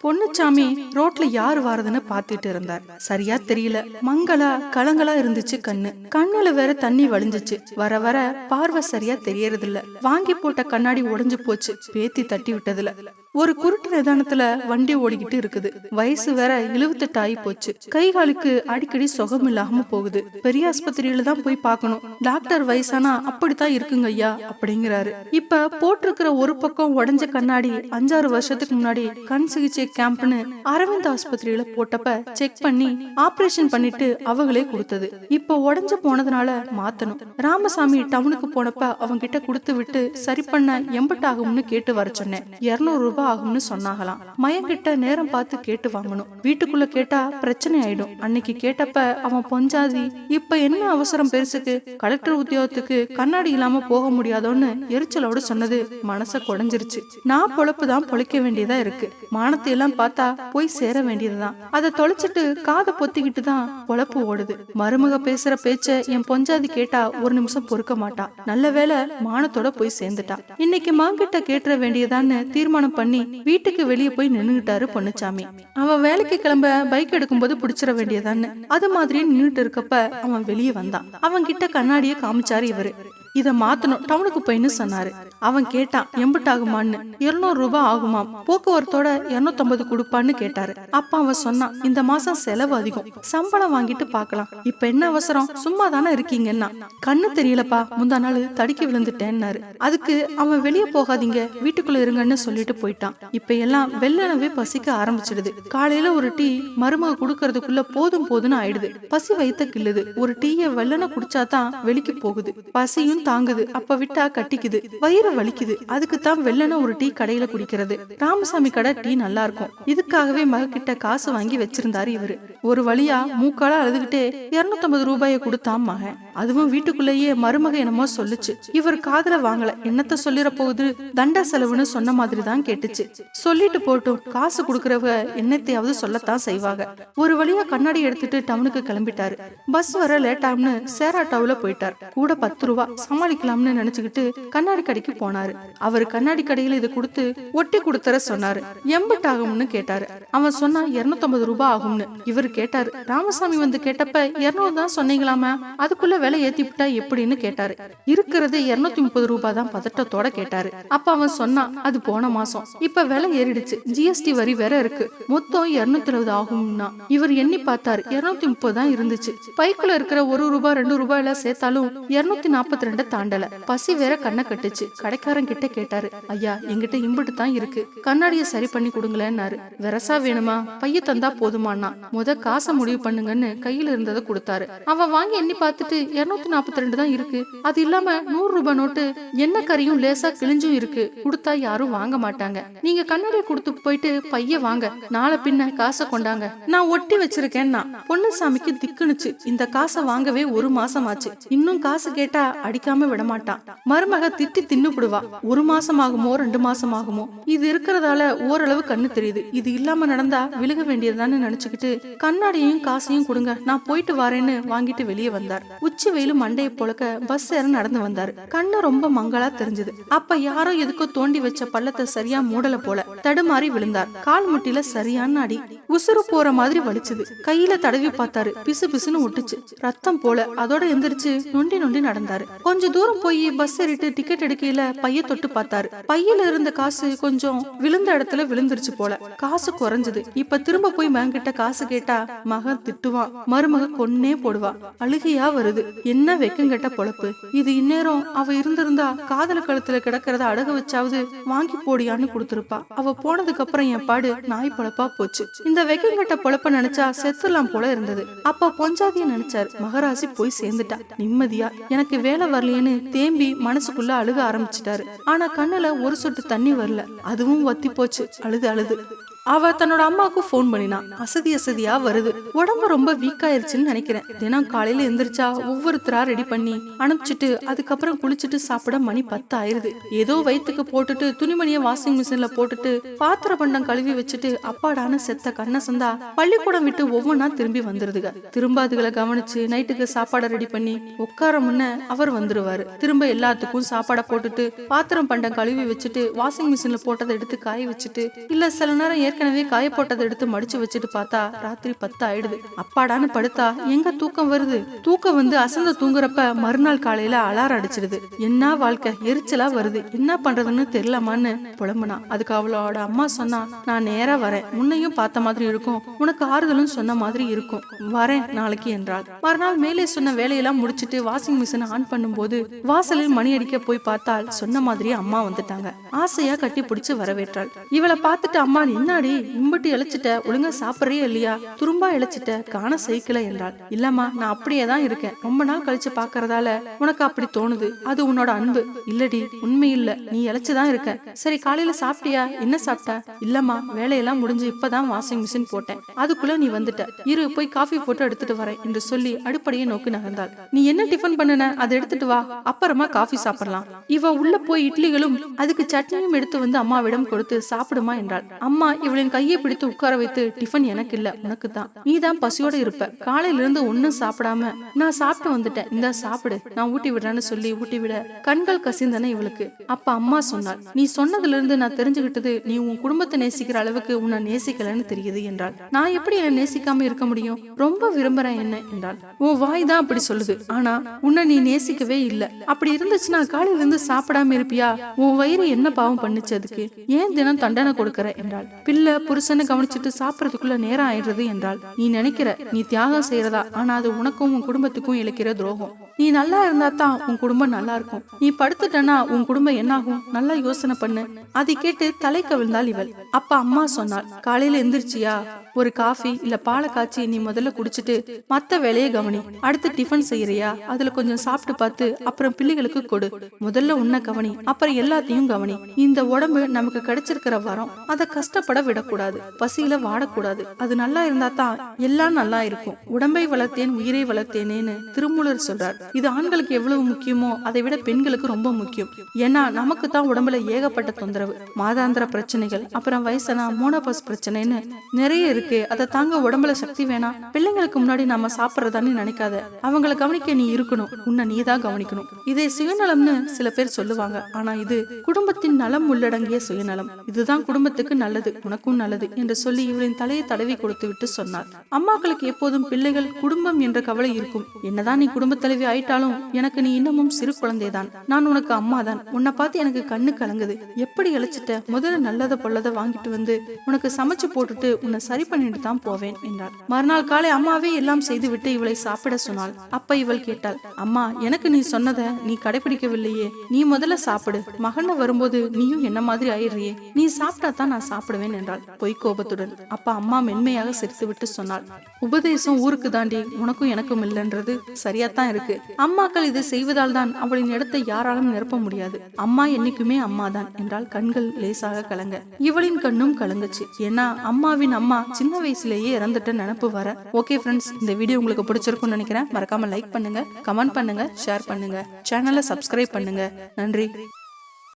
பொன்னுச்சாமி ரோட்ல யாரு வாரதுன்னு பாத்துட்டு இருந்தார். சரியா தெரியல, மங்களா கலங்களா இருந்துச்சு கண்ணுல வேற தண்ணி வழிஞ்சிச்சு. வர வர பார்வை சரியா தெரியறது இல்ல. வாங்கி போட்ட கண்ணாடி உடைஞ்சு போச்சு, பேத்தி தட்டி விட்டதுல. ஒரு குருட்டு நிதானத்துல வண்டி ஓடிக்கிட்டு இருக்குது. வயசு வேற 78 ஆகி போச்சு. கை காலுக்கு அடிக்கடி சுகம் இல்லாம போகுது. பெரிய ஆஸ்பத்திரியில தான் போய் பார்க்கணும். டாக்டர் வயசானா அப்படித்தான் இருக்குங்க ஐயா அப்படிங்கிறாரு. இப்ப போட்டிருக்கிற ஒரு பக்கம் உடைஞ்ச கண்ணாடி 5-6 வருஷத்துக்கு முன்னாடி கண் சிகிச்சை கேம்ப்னு அரவிந்த் ஆஸ்பத்திரியில போட்டப்ப செக் பண்ணி ஆபரேஷன் பண்ணிட்டு அவங்களே கொடுத்தது. இப்ப உடைஞ்சு போனதுனால மாத்தணும். ராமசாமி டவுனுக்கு போனப்ப அவங்க கிட்ட கொடுத்து விட்டு சரி பண்ண எம்பட் ஆகும்னு கேட்டு வர சொன்னேன். 200 ரூபாய் ஆகும்னு சொன்னாங்களாம். மயங்கிட்ட நேரம் பார்த்து கேட்டு வாங்கணும். வீட்டுக்குள்ள கேட்டா பிரச்சனை ஆயிடும். அன்னைக்கு கேட்டப்ப அவன் பொஞ்சாதி, இப்ப என்ன அவசரம் பெருசுக்கு, கலெக்டர் உத்தியோகத்துக்கு கண்ணாடி இல்லாம போக முடியாதோன்னு எரிச்சலோட சொன்னது மனச குடைஞ்சிருச்சு. நான் பொழப்புதான் பொழைக்க வேண்டியதா இருக்கு. மானத்தை எல்லாம் பார்த்தா போய் சேர வேண்டியதுதான். அதை தொலைச்சிட்டு காதை பொத்திக்கிட்டு தான் பொழப்பு ஓடுது. மருமக பேசுற பேச்ச என் பொஞ்சாதி கேட்டா ஒரு நிமிஷம் பொறுக்க மாட்டா. நல்ல வேளை மானத்தோட போய் சேர்ந்துட்டா. இன்னைக்கு மாங்கிட்ட கேட்டுற வேண்டியதான்னு தீர்மானம் பண்ணி வீட்டுக்கு வெளியே போய் நின்னுட்டாரு பொன்னுச்சாமி. அவன் வேலைக்கு கிளம்ப பைக் எடுக்கும்போது பிடிச்சிட வேண்டியதான்னு அது மாதிரி நின்னுட்டு இருக்கப்ப அவன் வெளியே வந்தான். அவன் கிட்ட கண்ணாடிய காமிச்சாரு இவரு. இத மாத்தணும், டவுனுக்கு போயின்னு சொன்னாரு. அவன் கேட்டான் எம்பட் ஆகுமான்னு. 200 ரூபாய் ஆகுமாம், போக்குவரத்தோட 250 கொடுப்பான்னு கேட்டாரு. அப்ப அவன் சொன்னான், இந்த மாசம் செலவு அதிகம், சம்பளம் வாங்கிட்டு பாக்கலாம். இப்ப என்ன அவசரம், சும்மா தானே இருக்கீங்கன்னா. கண்ணு தெரியலப்பா, முந்தா நாள் தடுக்கி விழுந்துட்டேன்னாரு. அதுக்கு அவன் வெளியே போகாதீங்க, வீட்டுக்குள்ள இருங்கன்னு சொல்லிட்டு போயிட்டான். இப்ப எல்லாம் வெள்ளனவே பசிக்க ஆரம்பிச்சிடுது. காலையில ஒரு டீ மருமக குடுக்கறதுக்குள்ள போதும் போதுன்னு ஆயிடுது. பசி வயித்த கிள்ளுது. ஒரு டீய வெள்ளன குடிச்சாதான் வெளிக்கு போகுது. பசியும் தாங்குது, அப்ப விட்டா கட்டிக்குது, வயிறு வலிக்குது. அதுக்கு தான் வெள்ளன ஒரு டீ கடையில குடிக்கிறது. ராமசாமி கடை டீ நல்லா இருக்கும். இதுக்காகவே மகக்கிட்ட காசு வாங்கி வச்சிருந்தாரு இவரு. ஒரு வழியா மூக்கால அழுதுகிட்டே 250 ரூபாயை கொடுத்தான் மகன். அதுவும் வீட்டுக்குள்ளேயே மருமக என்னமோ சொல்லுச்சு. இவர் காதுல வாங்கல. என்னத்த சொல்லிட போகுது, தண்ட செலவுன்னு சொன்ன மாதிரி தான் கேட்டுச்சு. சொல்லிட்டு போட்டும், காசு குடுக்கறவங்க என்னத்தையாவது சொல்லத்தான் செய்வாங்க. ஒரு வழியா கண்ணாடி எடுத்துட்டு டவுனுக்கு கிளம்பிட்டாரு. பஸ் வர லேட் ஆகும்னு சேராட்டாவுல போயிட்டார். கூட 10 ரூபாய் சமாளிக்கலாம்னு நினைச்சுக்கிட்டு கண்ணாடி கடைக்கு போனாரு. அவரு கண்ணாடி கடையில இதை கொடுத்து ஒட்டி கொடுத்தர சொன்னாரு. எம்பட் ஆகும்னு கேட்டாரு. அவன் சொன்னா 250 ரூபாய் ஆகும்னு. இவரு கேட்டாரு. ராமசாமி வந்து கேட்டப்ப 200 தான் சொன்னீங்களாமா, அதுக்குள்ள விலை ஏத்தி விட்டா எப்படின்னு கேட்டாரு. இருக்கிறது 230 ரூபாய் தான் பதட்டத்தோட கேட்டாரு. அப்ப அவன் சொன்னான், அது போன மாசம், இப்ப விலை ஏறிடுச்சு, ஜிஎஸ்டி வரி வேற இருக்கு, மொத்தம் 270 ஆகும்னா. இவர் எண்ணி பார்த்தாரு, 230 தான் இருந்துச்சு. பைக்குள்ள இருக்கிற 1 ரூபாய் 2 ரூபாயில சேர்த்தாலும் 242 தாண்டல. பசி வேற கண்ணை கட்டுச்சு. கடைக்காரன் கிட்ட கேட்டாரு, ஐயா எங்கிட்ட இம்புட்டு தான் இருக்கு, கண்ணாடிய சரி பண்ணி கொடுங்களேன்னாரு. வெரசா வேணுமா, பைய தந்தா போதுமானா. முத காசை முடிவு பண்ணுங்கன்னு கையில இருந்ததை கொடுத்தாரு. அவன் வாங்கி எண்ணி பார்த்துட்டு 242 தான் இருக்கு, அது இல்லாம 100 ரூபாய் நோட்டு எண்ணெய் கறியும் லேசா கிழிஞ்சும் இருக்கு, கொடுத்தா யாரும் வாங்க மாட்டாங்க. நீங்க கண்ணாடிய கொடுத்து போயிட்டு பைய வாங்க, நாளை பின்ன காசை கொண்டாங்க, நான் ஒட்டி வச்சிருக்கேன்னா. பொன்னுசாமிக்கு திக்குனுச்சு. இந்த காசை வாங்கவே 1 மாசம் ஆச்சு. இன்னும் காசு கேட்டா அடிக்காம விட மாட்டான். மருமக திட்டி தின்னுபடுவா. 1 மாசம் ஆகுமோ 2 மாசம் ஆகுமோ, இது இருக்கிறதால ஓரளவு கண்ணு தெரியுது. இது இல்லாம நடந்தா விழுக வேண்டியதுதான்னு நினைச்சுக்கிட்டு கண்ணாடியையும் காசையும் கொடுங்க, நான் போயிட்டு வரேன்னு வாங்கிட்டு வெளியே வந்தார். உச்சி வெயிலு மண்டையை பொழக்க பஸ் ஏற நடந்து வந்தாரு. கண்ணு ரொம்ப மங்களா தெரிஞ்சது. அப்ப யாரோ எதுக்கோ தோண்டி வச்ச பள்ளத்தை சரியா மூடல போல தடுமாறி விழுந்தார். கால் முட்டில சரியான அடி. உசுறு போற மாதிரி வலிச்சுது. கையில தடவி பார்த்தாரு, பிசு பிசுன்னு ஒட்டுச்சு, ரத்தம் போல. அதோட எந்திரிச்சு நொண்டி நொண்டி நடந்தாரு. கொஞ்ச தூரம் போய் பஸ் ஏறிட்டு டிக்கெட் எடுக்கையில பைய தொட்டு பார்த்தாரு. பையில இருந்த காசு கொஞ்சம் விழுந்த இடத்துல விழுந்துருச்சு போல. காசு குறைஞ்சது. இப்ப திரும்ப போய் மகன்கிட்ட காசு கேட்டா மகன் திட்டுவான், மருமக கொன்னே போடுவா. அழுகையா வருது. என்ன வெக்கங்கெட்ட பொழப்பு இது. இந்நேரம் அவ இருந்திருந்தா காதல கழுத்துல கிடக்கிறத அடக வச்சாவது வாங்கி போடியான்னு கொடுத்திருப்பா. அவ போனதுக்கு அப்புறம் என் பாடு நாய் பொழப்பா போச்சு. இந்த வெக்கங்கெட்ட பொழப்ப நினைச்சா செத்துலாம் போல இருந்தது. அப்ப பொஞ்சாதிய நினைச்சாரு. மகராசி போய் சேர்ந்துட்டா. நிம்மதியா. எனக்கு வேலை வரலையேன்னு தேம்பி மனசுக்குள்ள அழுக ஆரம்பிச்சிட்டாரு. ஆனா கண்ணுல ஒரு சொட்டு தண்ணி வரல. அதுவும் வத்தி போச்சு. அழுது அவ தன்னோட அம்மாவுக்கு போன் பண்ணினா. அசதியா வருது. உடம்பு ரொம்ப வீக் ஆயிருச்சுன்னு நினைக்கிறேன். தினம் காலையில எந்திரிச்சா ஒவ்வொருத்தரா ரெடி பண்ணி அனுப்பிச்சிட்டு அதுக்கப்புறம் குளிச்சுட்டு சாப்பிட மணி 10 ஆயிருது. ஏதோ வயிற்றுக்கு போட்டுட்டு துணிமணிய வாஷிங் மிஷின்ல போட்டுட்டு பாத்திர பண்டம் கழுவி வச்சுட்டு அப்பாடான செத்த கண்ண சந்தா பள்ளிக்கூடம் விட்டு ஒவ்வொன்னா திரும்பி வந்துருதுங்க. திரும்ப அதுகளை கவனிச்சு நைட்டுக்கு சாப்பாடை ரெடி பண்ணி உட்கார முன்ன அவர் வந்துருவாரு. திரும்ப எல்லாத்துக்கும் சாப்பாடை போட்டுட்டு பாத்திரம் பண்டம் கழுவி வச்சுட்டு வாஷிங் மிஷின்ல போட்டதை எடுத்து காய வச்சுட்டு, இல்ல சில நேரம் ஏற்கனவே காய போட்டதை எடுத்து மடிச்சு வச்சுட்டு பார்த்தா ராத்திரி 10 ஆயிடுது. அப்பாடான்னு படுத்தா எங்க தூக்கம் வருது. தூக்கம் வந்து அசந்த தூங்குறப்ப மறுநாள் காலையில அலாரம் அடிச்சிடுது. என்ன வாழ்க்கை, எரிச்சலா வருது, என்ன பண்றதுன்னு தெரியலமான்னு புலம்புனா. அதுக்கு அவளோட அம்மா சொன்னா, நான் நேரா வரேன், முன்னையும் பார்த்த மாதிரி இருக்கும், உனக்கு ஆறுதலும் சொன்ன மாதிரி இருக்கும், வரேன் நாளைக்கு என்றாள். மறுநாள் மேலே சொன்ன வேலையெல்லாம் முடிச்சிட்டு வாஷிங் மிஷின் ஆன் பண்ணும்போது வாசலில் மணி அடிக்க போய் பார்த்தால் சொன்ன மாதிரியே அம்மா வந்துட்டாங்க. ஆசையா கட்டி பிடிச்சு வரவேற்றாள். இவளை பார்த்துட்டு அம்மா, என்னாடி இம்பட்டு இழைச்சிட்ட, ஒழுங்கா சாப்பிடறே இல்லையா, துரும்பா இழைச்சிட்ட, காண சைக்கிள என்றாள். இல்லம்மா, நான் அப்படியே தான் இருக்கேன், ரொம்ப நாள் கழிச்சு பாக்குறதால உனக்கு அப்படி தோணுது, அது உன்னோட அன்பு. இல்லடி, உண்மை இல்ல, நீ இழைச்சுதான் இருக்க. சரி, காலையில சாப்பிட்டியா, என்ன சாப்பிட்ட? இல்லம்மா, வேலையெல்லாம் முடிஞ்சு இப்பதான் வாஷிங் மிஷின் போட்டேன், அதுக்குள்ள நீ வந்துட்ட, இரு போய் காஃபி போட்டு எடுத்துட்டு வரேன் என்று சொல்லி அடுப்படையை நோக்கி நகர்ந்தாள். நீ என்ன டிஃபன் பண்ணுன, அதை எடுத்துட்டு வா, அப்புறமா காஃபி சாப்பிடலாம். இவ உள்ள போய் இட்லிகளும் அதுக்கு சட்னியும் எடுத்து வந்து அம்மாவிடம் கொடுத்து சாப்பிடுமா என்றாள். அம்மா இவளின் கையை பிடித்து உட்கார வைத்து, டிஃபன் எனக்கு இல்ல, உனக்கு தான், நீ தான் பசியோட இருப்ப, காலையில இருந்து ஒன்னும் சாப்பிடாம நான் சாப்பிட்டு வந்துட்டேன், இந்த சாப்பிடு, நான் ஊட்டி விடுறேன்னு சொல்லி ஊட்டி விட கண்கள் கசிந்தன இவளுக்கு. அப்ப அம்மா சொன்னாள், நீ சொன்னதுல இருந்து நான் தெரிஞ்சுக்கிட்டது, நீ உன் குடும்பத்தை நேசிக்கிற அளவுக்கு உன்னை நேசிக்கலன்னு தெரியுது என்றாள். நான் எப்படி என்ன நேசிக்காம இருக்க முடியும், ரொம்ப விரும்புறேன் என்ன என்றாள். உன் வாய் தான் அப்படி சொல்லுது, ஆனா உன்னை நீ நேசிக்கவே இல்ல. அப்படி இருந்துச்சுன்னா காலையில இருந்து சாப்பிடாம இருப்பியா? உன் வயிறு என்ன பாவம் பண்ணுச்சு, அதுக்கு ஏன் தினம் தண்டனை கொடுக்கற என்றாள். பிள்ளை புருஷனை கவனிச்சுட்டு சாப்பிடறதுக்குள்ள நேரம் ஆயிடுறது என்றாள். நீ நினைக்கிற நீ தியாகம் செய்யறதா, ஆனா அது உனக்கும் உன் குடும்பத்துக்கும் இழைக்கிற துரோகம். நீ நல்லா இருந்தா தான் உன் குடும்பம் நல்லா இருக்கும், நீ படுத்துட்டனா உன் குடும்பம் என்னாகும், நல்லா யோசனை பண்ணு. அதை கேட்டு தலை கவிழ்ந்தாள் இவள். அப்ப அம்மா சொன்னாள், காலையில எந்திரிச்சியா, ஒரு காஃபி இல்ல பாலை காய்ச்சி நீ முதல்ல குடிச்சிட்டு மத்த வேலையை கவனி. அடுத்து டிஃபன் செய்யறியா, அதுல கொஞ்சம் சாப்பிட்டு பார்த்து அப்புறம் பிள்ளைகளுக்கு கொடு. முதல்ல உன்னை கவனி, அப்புறம் எல்லாத்தையும் கவனி. இந்த உடம்பு நமக்கு கிடைச்சிருக்கிற வரம், அதை கஷ்டப்பட விடக்கூடாது, பசியில வாடக்கூடாது. அது நல்லா இருந்தா தான் எல்லாம் நல்லா இருக்கும். உடம்பை வளர்த்தேன் உயிரை வளர்த்தேனேன்னு திருமூலர் சொல்றார். இது ஆண்களுக்கு எவ்வளவு முக்கியமோ அதை விட பெண்களுக்கு ரொம்ப முக்கியம். ஏன்னா நமக்கு தான் உடம்புல ஏகப்பட்ட தொந்தரவு, மாதாந்திர பிரச்சனைகள், அப்புறம் வயசானா மோனோபாஸ் பிரச்சனைன்னு நிறைய இருக்கு. அதை தாங்க உடம்புல சக்தி வேணாம். பிள்ளைங்களுக்கு முன்னாடி நாம சாப்பிடறதான்னு நினைக்காத, அவங்களை கவனிக்க நீ இருக்கணும், உன்னை நீ தான் கவனிக்கணும். இதை சுயநலம்னு சில பேர் சொல்லுவாங்க, ஆனா இது குடும்பத்தின் நலம் உள்ளடங்கிய சுயநலம். இதுதான் குடும்பத்துக்கு நல்லது, உனக்கும் நல்லது என்று சொல்லி இவரின் தலையை தடவி கொடுத்து விட்டு சொன்னார். அம்மாக்களுக்கு எப்போதும் பிள்ளைகள் குடும்பம் என்ற கவலை இருக்கும். என்னதான் நீ குடும்ப தலைவி ஆயிட்டாலும் எனக்கு நீ இன்னமும் சிறு குழந்தைதான், நான் உனக்கு அம்மா தான், உன்னை பார்த்து எனக்கு கண்ணு கலங்குது, எப்படி இழைச்சிட்ட, முதல்ல நல்லத பொல்லத வாங்கிட்டு வந்து உனக்கு சமைச்சு போட்டுட்டு உன்னை சரி பண்ணிட்டு தான் போவேன் என்றாள். மறுநாள் காலை அம்மாவே எல்லாம் செய்து விட்டு இவளை சாப்பிட சொன்னாள். அப்ப இவள் கேட்டாள், அம்மா எனக்கு நீ சொன்னதை நீ கடைபிடிக்கவில்லையே, நீ முதல்ல சாப்பிடு, மகன வரும்போது நீயும் என்ன மாதிரி ஆயிடுறியே, நீ சாப்பிட்டா தான் நான் சாப்பிடுவேன் என்றாள் பொய் கோபத்துடன். அப்ப அம்மா மென்மையாக சிரித்து விட்டு சொன்னாள், உபதேசம் ஊருக்கு தாண்டி உனக்கும் எனக்கும் இல்லைன்றது சரியாத்தான் இருக்கு. அம்மாக்கள் இதை செய்வதால் தான் அவளின் இடத்தை யாராலும் நிரப்ப முடியாது. அம்மா என்னைக்குமே அம்மாதான் என்றால் கண்கள் லேசாக கலங்க. இவளின் கண்ணும் கலங்குச்சு. ஏன்னா அம்மாவின் அம்மா சின்ன வயசுலேயே இறந்துட்ட நினப்பு வர. ஓகே ஃப்ரெண்ட்ஸ், இந்த வீடியோ உங்களுக்கு பிடிச்சிருக்கும்னு நினைக்கிறேன். மறக்காம லைக் பண்ணுங்க, கமெண்ட் பண்ணுங்க, ஷேர் பண்ணுங்க, சேனலை சப்ஸ்கிரைப் பண்ணுங்க. நன்றி.